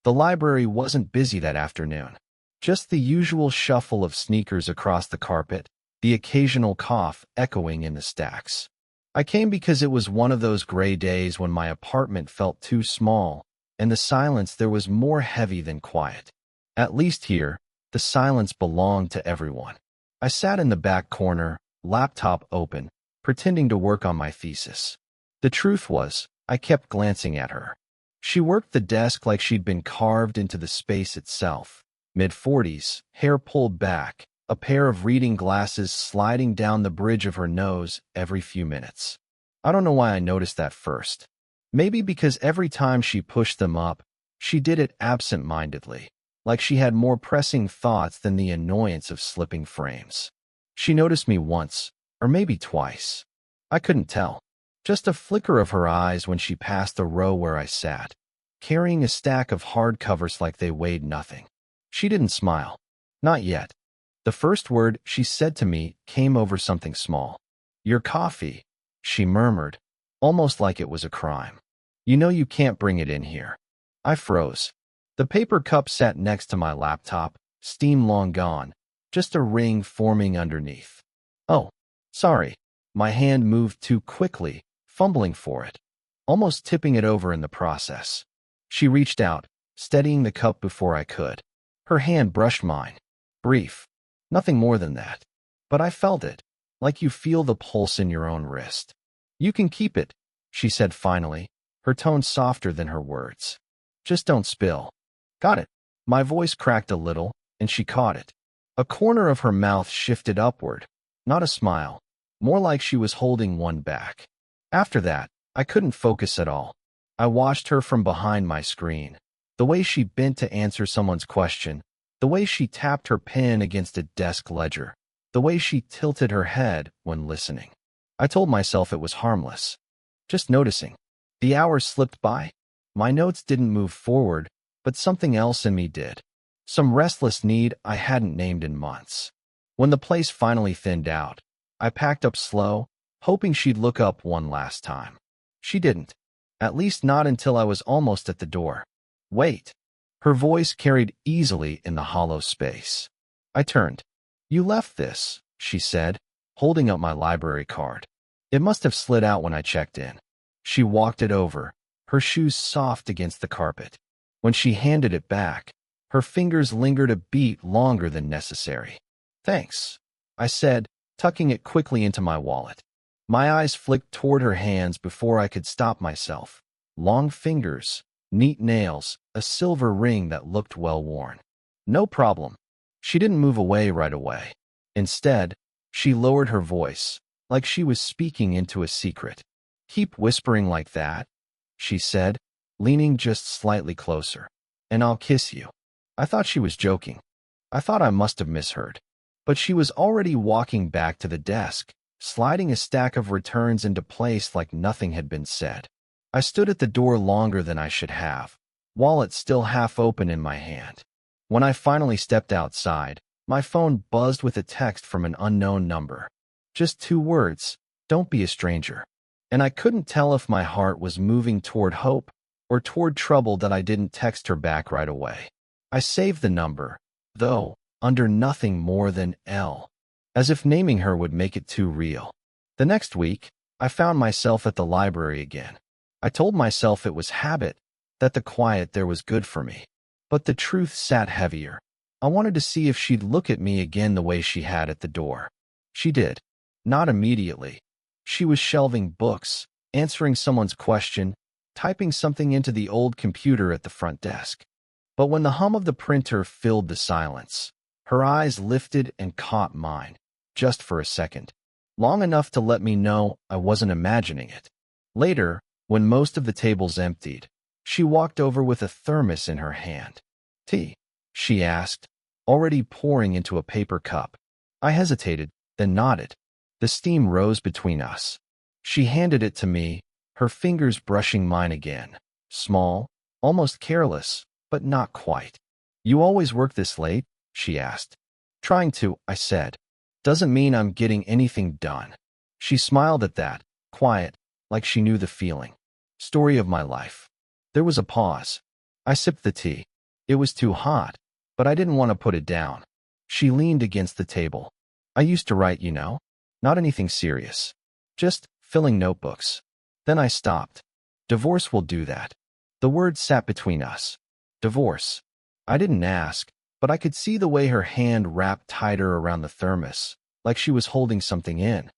The library wasn't busy that afternoon. Just the usual shuffle of sneakers across the carpet, the occasional cough echoing in the stacks. I came because it was one of those gray days when my apartment felt too small, and the silence there was more heavy than quiet. At least here, the silence belonged to everyone. I sat in the back corner, laptop open, pretending to work on my thesis. The truth was, I kept glancing at her. She worked the desk like she'd been carved into the space itself. Mid-40s, hair pulled back, a pair of reading glasses sliding down the bridge of her nose every few minutes. I don't know why I noticed that first. Maybe because every time she pushed them up, she did it absent-mindedly, like she had more pressing thoughts than the annoyance of slipping frames. She noticed me once, or maybe twice. I couldn't tell. Just a flicker of her eyes when she passed the row where I sat, carrying a stack of hardcovers like they weighed nothing. She didn't smile. Not yet. The first word she said to me came over something small. "Your coffee," she murmured, almost like it was a crime. "You know you can't bring it in here." I froze. The paper cup sat next to my laptop, steam long gone, just a ring forming underneath. "Oh, sorry." My hand moved too quickly, fumbling for it, almost tipping it over in the process. She reached out, steadying the cup before I could. Her hand brushed mine. Brief. Nothing more than that. But I felt it, like you feel the pulse in your own wrist. "You can keep it," she said finally, her tone softer than her words. "Just don't spill." "Got it." My voice cracked a little, and she caught it. A corner of her mouth shifted upward, not a smile, more like she was holding one back. After that, I couldn't focus at all. I watched her from behind my screen. The way she bent to answer someone's question, the way she tapped her pen against a desk ledger, the way she tilted her head when listening. I told myself it was harmless. Just noticing. The hours slipped by. My notes didn't move forward, but something else in me did. Some restless need I hadn't named in months. When the place finally thinned out, I packed up slow, hoping she'd look up one last time. She didn't. At least not until I was almost at the door. "Wait." Her voice carried easily in the hollow space. I turned. "You left this," she said, holding up my library card. "It must have slid out when I checked in." She walked it over, her shoes soft against the carpet. When she handed it back, her fingers lingered a beat longer than necessary. "Thanks," I said, tucking it quickly into my wallet. My eyes flicked toward her hands before I could stop myself. Long fingers, neat nails, a silver ring that looked well worn. "No problem." She didn't move away right away. Instead, she lowered her voice, like she was speaking into a secret. "Keep whispering like that," she said, leaning just slightly closer. "And I'll kiss you." I thought she was joking. I thought I must have misheard. But she was already walking back to the desk, sliding a stack of returns into place like nothing had been said. I stood at the door longer than I should have, wallet still half open in my hand. When I finally stepped outside, my phone buzzed with a text from an unknown number. Just 2 words, "Don't be a stranger." And I couldn't tell if my heart was moving toward hope or toward trouble that I didn't text her back right away. I saved the number, though, under nothing more than L, as if naming her would make it too real. The next week, I found myself at the library again. I told myself it was habit, that the quiet there was good for me. But the truth sat heavier. I wanted to see if she'd look at me again the way she had at the door. She did. Not immediately. She was shelving books, answering someone's question, typing something into the old computer at the front desk. But when the hum of the printer filled the silence, her eyes lifted and caught mine, just for a second, long enough to let me know I wasn't imagining it. Later, when most of the tables emptied, she walked over with a thermos in her hand. "Tea?" she asked, already pouring into a paper cup. I hesitated, then nodded. The steam rose between us. She handed it to me, her fingers brushing mine again. Small, almost careless, but not quite. "You always work this late?" she asked. "Trying to," I said. "Doesn't mean I'm getting anything done." She smiled at that, quiet, like she knew the feeling. Story of my life. There was a pause. I sipped the tea. It was too hot, but I didn't want to put it down. She leaned against the table. I used to write, you know? Not anything serious. Just filling notebooks. Then I stopped. Divorce will do that. The word sat between us. Divorce. I didn't ask, but I could see the way her hand wrapped tighter around the thermos, like she was holding something in.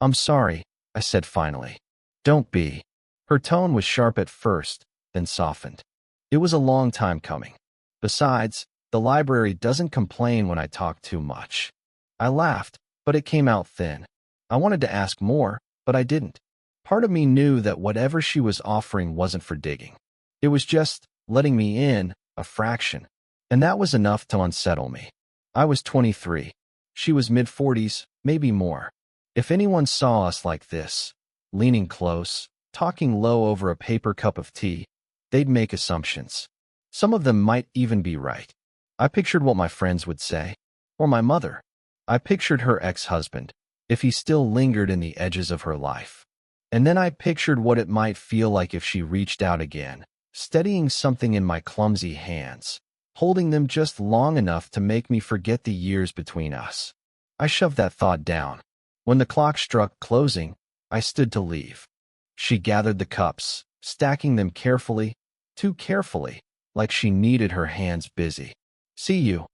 I'm sorry, I said finally. Don't be. Her tone was sharp at first, then softened. It was a long time coming. Besides, the library doesn't complain when I talk too much. I laughed, but it came out thin. I wanted to ask more, but I didn't. Part of me knew that whatever she was offering wasn't for digging. It was just letting me in, a fraction. And that was enough to unsettle me. I was 23. She was mid-40s, maybe more. If anyone saw us like this, leaning close, talking low over a paper cup of tea, they'd make assumptions. Some of them might even be right. I pictured what my friends would say. Or my mother. I pictured her ex-husband, if he still lingered in the edges of her life. And then I pictured what it might feel like if she reached out again, steadying something in my clumsy hands, holding them just long enough to make me forget the years between us. I shoved that thought down. When the clock struck closing, I stood to leave. She gathered the cups, stacking them carefully, too carefully, like she needed her hands busy. See you,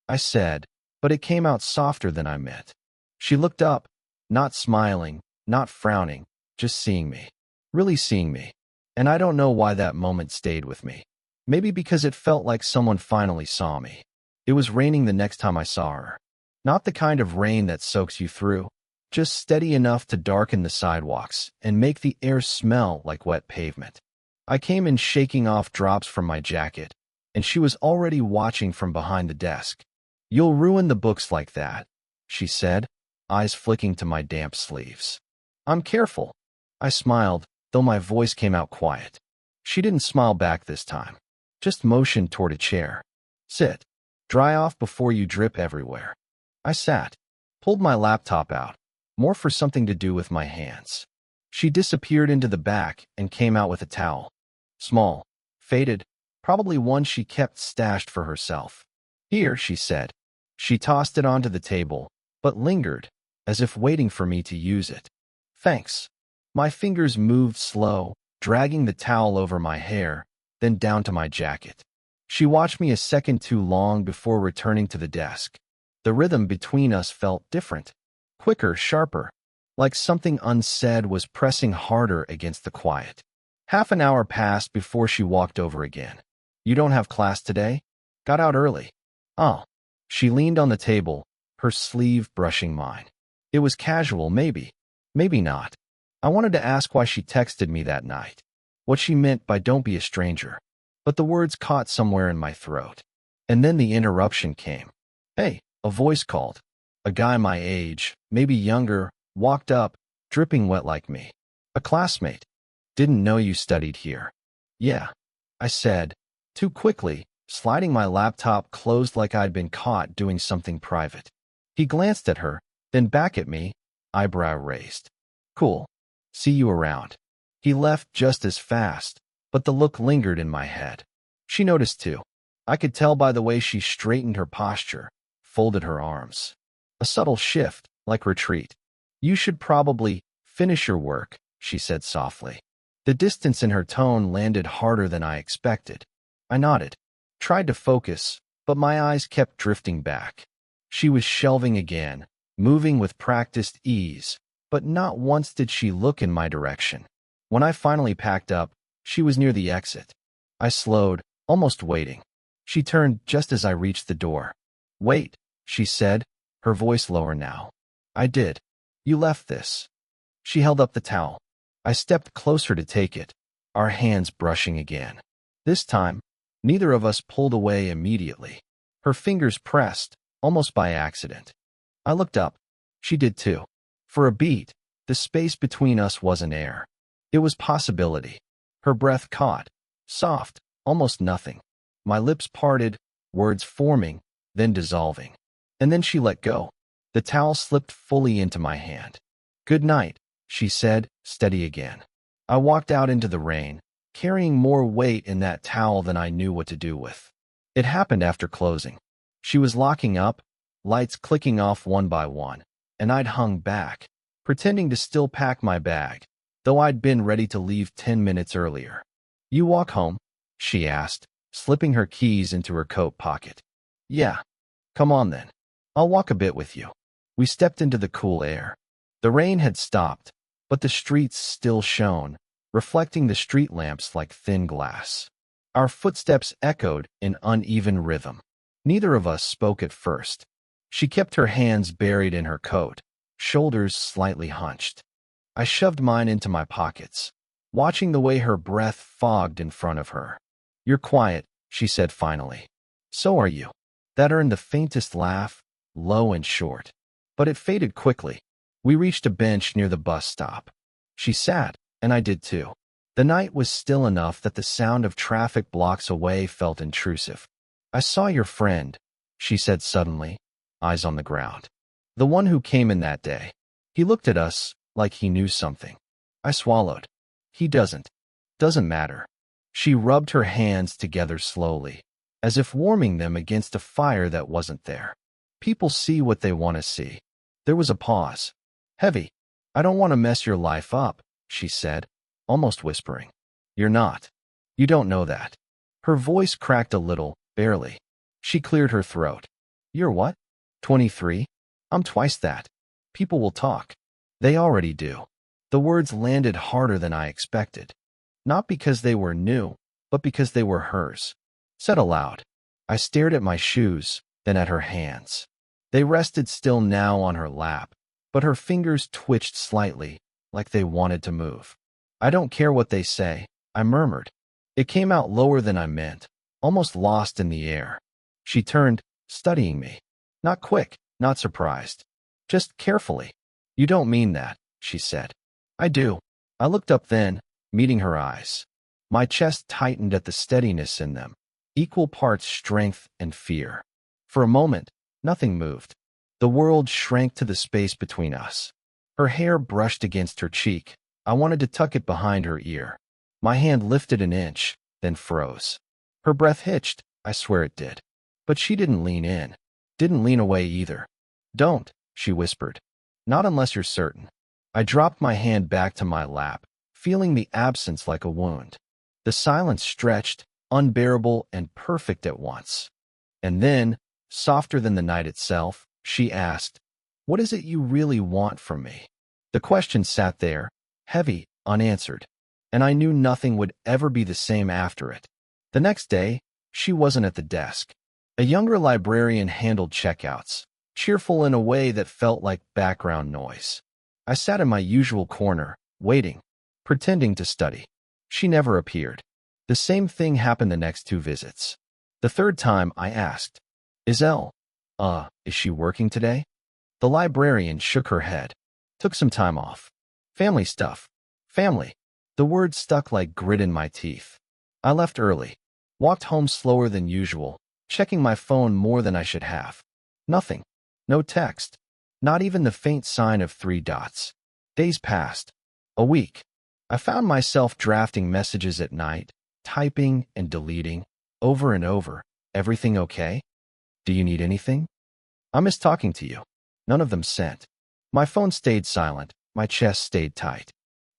I said, but it came out softer than I meant. She looked up, not smiling, not frowning, just seeing me. Really seeing me. And I don't know why that moment stayed with me. Maybe because it felt like someone finally saw me. It was raining the next time I saw her. Not the kind of rain that soaks you through, just steady enough to darken the sidewalks and make the air smell like wet pavement. I came in shaking off drops from my jacket, and she was already watching from behind the desk. You'll ruin the books like that, she said, eyes flicking to my damp sleeves. I'm careful. I smiled, though my voice came out quiet. She didn't smile back this time, just motioned toward a chair. Sit. Dry off before you drip everywhere. I sat, pulled my laptop out, more for something to do with my hands. She disappeared into the back and came out with a towel. Small, faded, probably one she kept stashed for herself. Here, she said. She tossed it onto the table, but lingered, as if waiting for me to use it. Thanks. My fingers moved slow, dragging the towel over my hair, then down to my jacket. She watched me a second too long before returning to the desk. The rhythm between us felt different, quicker, sharper, like something unsaid was pressing harder against the quiet. Half an hour passed before she walked over again. You don't have class today? Got out early. Oh. She leaned on the table, her sleeve brushing mine. It was casual, maybe. Maybe not. I wanted to ask why she texted me that night. What she meant by don't be a stranger. But the words caught somewhere in my throat. And then the interruption came. Hey, a voice called. A guy my age, maybe younger, walked up, dripping wet like me. A classmate. Didn't know you studied here. Yeah, I said, too quickly, sliding my laptop closed like I'd been caught doing something private. He glanced at her, then back at me, eyebrow raised. Cool. See you around. He left just as fast, but the look lingered in my head. She noticed too. I could tell by the way she straightened her posture, folded her arms. A subtle shift, like retreat. You should probably finish your work, she said softly. The distance in her tone landed harder than I expected. I nodded, tried to focus, but my eyes kept drifting back. She was shelving again, moving with practiced ease, but not once did she look in my direction. When I finally packed up, she was near the exit. I slowed, almost waiting. She turned just as I reached the door. Wait, she said, her voice lower now. I did. You left this. She held up the towel. I stepped closer to take it, our hands brushing again. This time, neither of us pulled away immediately. Her fingers pressed, almost by accident. I looked up. She did too. For a beat, the space between us wasn't air. It was possibility. Her breath caught, soft, almost nothing. My lips parted, words forming, then dissolving. And then she let go. The towel slipped fully into my hand. Good night, she said, steady again. I walked out into the rain, carrying more weight in that towel than I knew what to do with. It happened after closing. She was locking up, lights clicking off one by one, and I'd hung back, pretending to still pack my bag, though I'd been ready to leave 10 minutes earlier. "You walk home?" she asked, slipping her keys into her coat pocket. "Yeah. Come on then. I'll walk a bit with you." We stepped into the cool air. The rain had stopped, but the streets still shone, reflecting the street lamps like thin glass. Our footsteps echoed in uneven rhythm. Neither of us spoke at first. She kept her hands buried in her coat, shoulders slightly hunched. I shoved mine into my pockets, watching the way her breath fogged in front of her. "You're quiet," she said finally. "So are you." That earned the faintest laugh, low and short. But it faded quickly. We reached a bench near the bus stop. She sat, and I did too. The night was still enough that the sound of traffic blocks away felt intrusive. "I saw your friend," she said suddenly, eyes on the ground. "The one who came in that day. He looked at us like he knew something." I swallowed. "He doesn't. Doesn't matter." She rubbed her hands together slowly, as if warming them against a fire that wasn't there. "People see what they want to see." There was a pause. "Heavy. I don't want to mess your life up," she said, almost whispering. "You're not. You don't know that." Her voice cracked a little, barely. She cleared her throat. "You're what? 23? I'm twice that. People will talk." "They already do." The words landed harder than I expected. Not because they were new, but because they were hers. Said aloud. I stared at my shoes, then at her hands. They rested still now on her lap, but her fingers twitched slightly, like they wanted to move. "I don't care what they say," I murmured. It came out lower than I meant, almost lost in the air. She turned, studying me. Not quick, not surprised. Just carefully. "You don't mean that," she said. "I do." I looked up then, meeting her eyes. My chest tightened at the steadiness in them, equal parts strength and fear. For a moment, nothing moved. The world shrank to the space between us. Her hair brushed against her cheek. I wanted to tuck it behind her ear. My hand lifted an inch, then froze. Her breath hitched, I swear it did. But she didn't lean in. Didn't lean away either. "Don't," she whispered. "Not unless you're certain." I dropped my hand back to my lap, feeling the absence like a wound. The silence stretched, unbearable and perfect at once. And then, softer than the night itself, she asked, "What is it you really want from me?" The question sat there, heavy, unanswered, and I knew nothing would ever be the same after it. The next day, she wasn't at the desk. A younger librarian handled checkouts, cheerful in a way that felt like background noise. I sat in my usual corner, waiting, pretending to study. She never appeared. The same thing happened the next 2 visits. The third time I asked, is she working today?" The librarian shook her head. "Took some time off. Family stuff." Family. The word stuck like grit in my teeth. I left early. Walked home slower than usual, checking my phone more than I should have. Nothing. No text. Not even the faint sign of 3 dots. Days passed. A week. I found myself drafting messages at night, typing and deleting, over and over. "Everything okay? Do you need anything? I miss talking to you." None of them sent. My phone stayed silent, my chest stayed tight.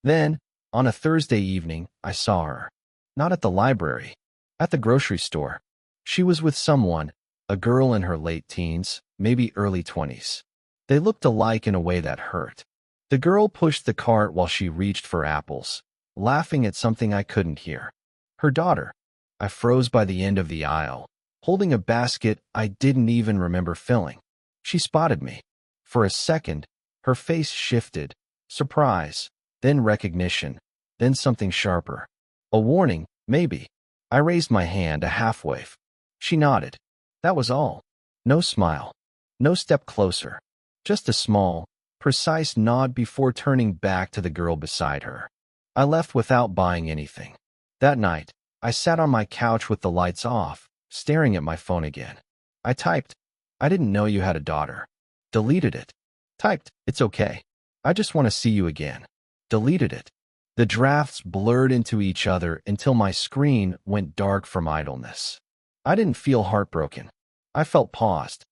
Then, on a Thursday evening, I saw her. Not at the library. At the grocery store. She was with someone, a girl in her late teens, maybe early 20s. They looked alike in a way that hurt. The girl pushed the cart while she reached for apples, laughing at something I couldn't hear. Her daughter. I froze by the end of the aisle, holding a basket I didn't even remember filling. She spotted me. For a second, her face shifted, surprise, then recognition, then something sharper. A warning, maybe. I raised my hand, a half-wave. She nodded. That was all. No smile. No step closer. Just a small, precise nod before turning back to the girl beside her. I left without buying anything. That night, I sat on my couch with the lights off, staring at my phone again. I typed, "I didn't know you had a daughter." Deleted it. Typed, "It's okay. I just want to see you again." Deleted it. The drafts blurred into each other until my screen went dark from idleness. I didn't feel heartbroken. I felt paused,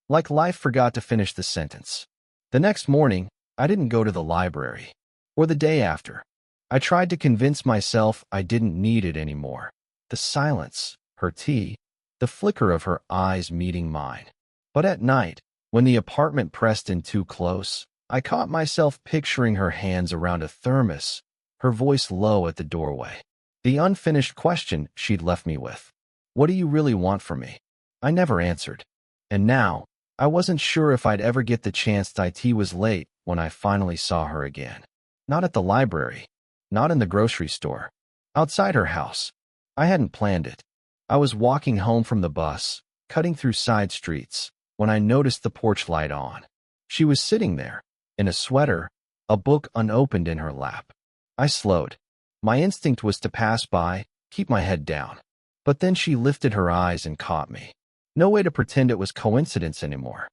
like life forgot to finish the sentence. The next morning, I didn't go to the library. Or the day after. I tried to convince myself I didn't need it anymore. The silence, her tea, the flicker of her eyes meeting mine. But at night, when the apartment pressed in too close, I caught myself picturing her hands around a thermos, her voice low at the doorway. The unfinished question she'd left me with. What do you really want from me? I never answered. And now, I wasn't sure if I'd ever get the chance. It was late when I finally saw her again. Not at the library. Not in the grocery store. Outside her house. I hadn't planned it. I was walking home from the bus, cutting through side streets, when I noticed the porch light on. She was sitting there, in a sweater, a book unopened in her lap. I slowed. My instinct was to pass by, keep my head down. But then she lifted her eyes and caught me. No way to pretend it was coincidence anymore.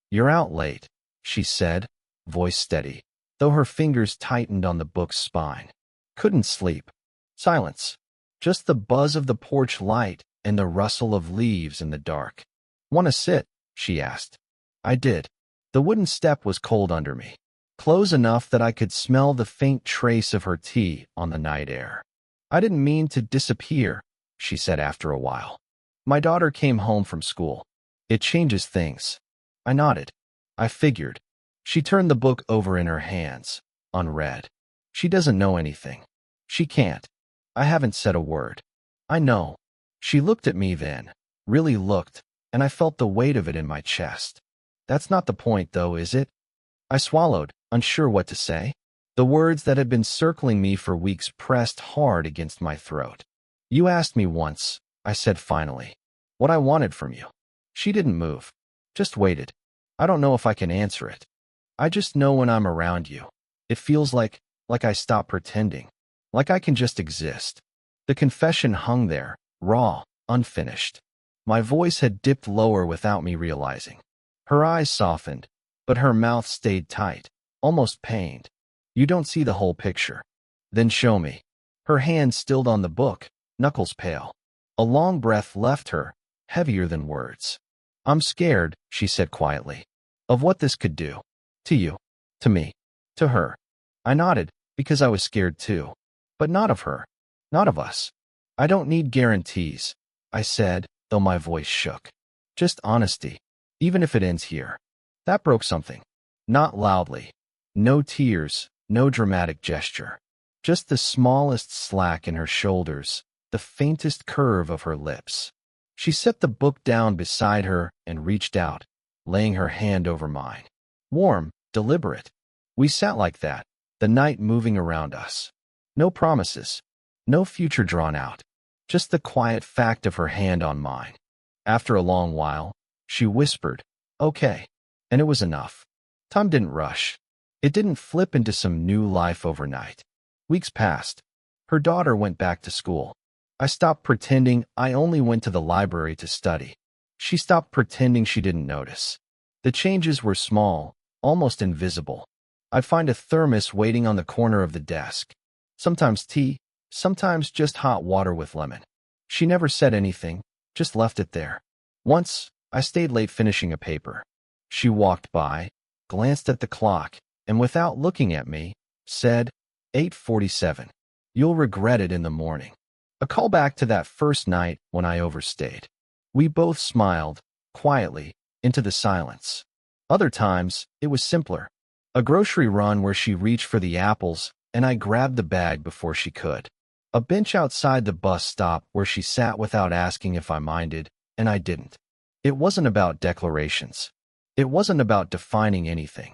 You're out late, she said, voice steady, though her fingers tightened on the book's spine. Couldn't sleep. Silence. Just the buzz of the porch light and the rustle of leaves in the dark. Want to sit? She asked. I did. The wooden step was cold under me, close enough that I could smell the faint trace of her tea on the night air. I didn't mean to disappear, she said after a while. My daughter came home from school. It changes things. I nodded. I figured. She turned the book over in her hands, unread. She doesn't know anything. She can't. I haven't said a word. I know. She looked at me then, really looked, and I felt the weight of it in my chest. That's not the point, though, is it? I swallowed, unsure what to say. The words that had been circling me for weeks pressed hard against my throat. You asked me once, I said finally, what I wanted from you. She didn't move. Just waited. I don't know if I can answer it. I just know when I'm around you. It feels like I stop pretending. Like I can just exist. The confession hung there, raw, unfinished. My voice had dipped lower without me realizing. Her eyes softened, but her mouth stayed tight, almost pained. You don't see the whole picture. Then show me. Her hand stilled on the book, knuckles pale. A long breath left her, heavier than words. I'm scared, she said quietly, of what this could do. To you. To me. To her. I nodded, because I was scared too. But not of her. Not of us. I don't need guarantees, I said, though my voice shook. Just honesty, even if it ends here. That broke something. Not loudly. No tears, no dramatic gesture. Just the smallest slack in her shoulders, the faintest curve of her lips. She set the book down beside her and reached out, laying her hand over mine. Warm, deliberate. We sat like that, the night moving around us. No promises. No future drawn out. Just the quiet fact of her hand on mine. After a long while, she whispered, okay. And it was enough. Time didn't rush. It didn't flip into some new life overnight. Weeks passed. Her daughter went back to school. I stopped pretending I only went to the library to study. She stopped pretending she didn't notice. The changes were small, almost invisible. I'd find a thermos waiting on the corner of the desk. Sometimes tea, sometimes just hot water with lemon. She never said anything, just left it there. Once, I stayed late finishing a paper. She walked by, glanced at the clock, and without looking at me, said, 8:47. You'll regret it in the morning. A callback to that first night when I overstayed. We both smiled, quietly, into the silence. Other times, it was simpler. A grocery run where she reached for the apples, and I grabbed the bag before she could. A bench outside the bus stop where she sat without asking if I minded, and I didn't. It wasn't about declarations. It wasn't about defining anything.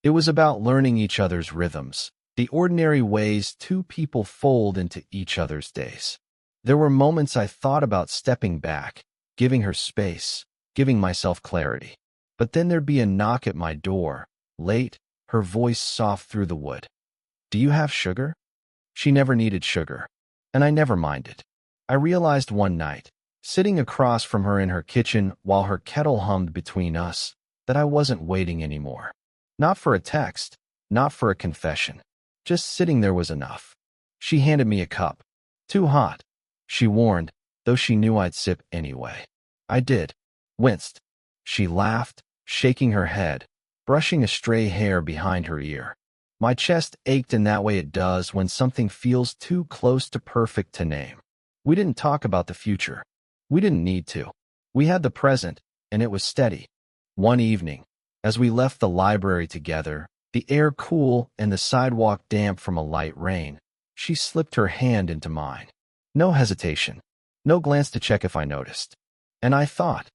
It was about learning each other's rhythms, the ordinary ways two people fold into each other's days. There were moments I thought about stepping back, giving her space, giving myself clarity. But then there'd be a knock at my door, late, her voice soft through the wood. Do you have sugar? She never needed sugar, and I never minded. I realized one night, sitting across from her in her kitchen while her kettle hummed between us, that I wasn't waiting anymore. Not for a text, not for a confession. Just sitting there was enough. She handed me a cup. Too hot, she warned, though she knew I'd sip anyway. I did. Winced. She laughed, shaking her head, brushing a stray hair behind her ear. My chest ached in that way it does when something feels too close to perfect to name. We didn't talk about the future. We didn't need to. We had the present, and it was steady. One evening, as we left the library together, the air cool and the sidewalk damp from a light rain, she slipped her hand into mine. No hesitation. No glance to check if I noticed. And I thought,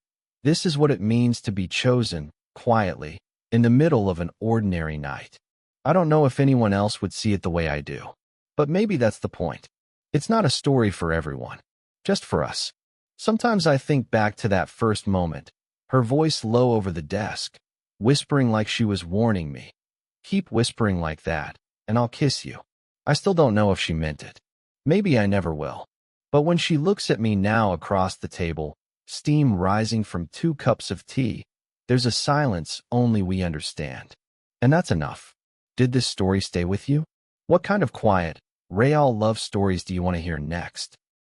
this is what it means to be chosen, quietly, in the middle of an ordinary night. I don't know if anyone else would see it the way I do. But maybe that's the point. It's not a story for everyone. Just for us. Sometimes I think back to that first moment, her voice low over the desk, whispering like she was warning me. Keep whispering like that, and I'll kiss you. I still don't know if she meant it. Maybe I never will. But when she looks at me now across the table, steam rising from 2 cups of tea, there's a silence only we understand. And that's enough. Did this story stay with you? What kind of quiet, real love stories do you want to hear next?